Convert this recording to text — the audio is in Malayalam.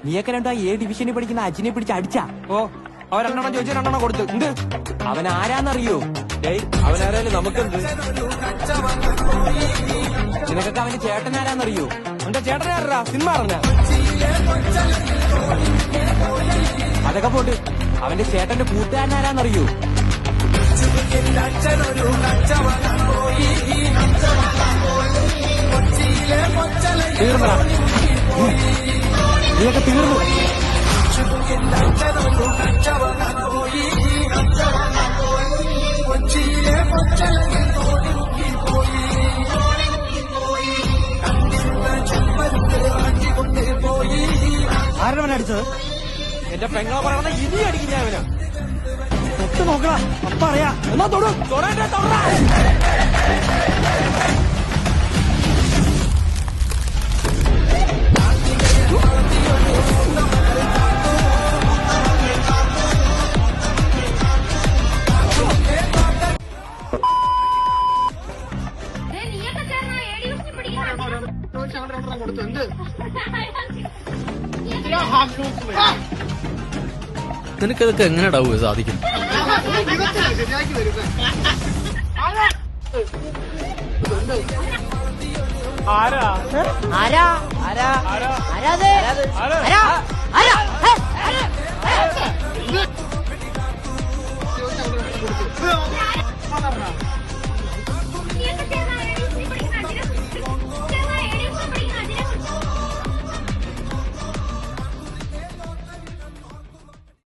നീയൊക്കെ രണ്ടാ ഡിവിഷനിൽ പഠിക്കുന്ന അജിനെ പിടിച്ച് അടിച്ചാ. ഓ അവൻ 2 ചോദിച്ചു 2 കൊടുത്തു. എന്ത് അവൻ ആരാന്നറിയോ? അവനാരായാലും നമുക്കെന്ത്? നിനക്കൊക്കെ അവന്റെ ചേട്ടൻ ആരാന്നറിയോ? അവന്റെ ചേട്ടനാരാ? സിനിമ അറിഞ്ഞ? അതൊക്കെ പോട്ട് അവന്റെ ചേട്ടന്റെ കൂട്ടുകാരൻ ആരാന്നറിയോ? തീർന്നടാ, നീയൊക്കെ തീർന്നു. ആരവൻ അടിച്ചത്? എന്റെ പെങ്ങളെ പറയണ ഇനി അടിക്കും ഞാൻ അവന്. തൊട്ട് നോക്കടാ, അപ്പ അറിയാ. എന്നാ തൊടും. തൊടേണ്ട തൊടാ. നിനക്കതൊക്കെ എങ്ങനെയാ സാധിക്കും? ആരാ ആരാ ആരാ ആരാ ആരാ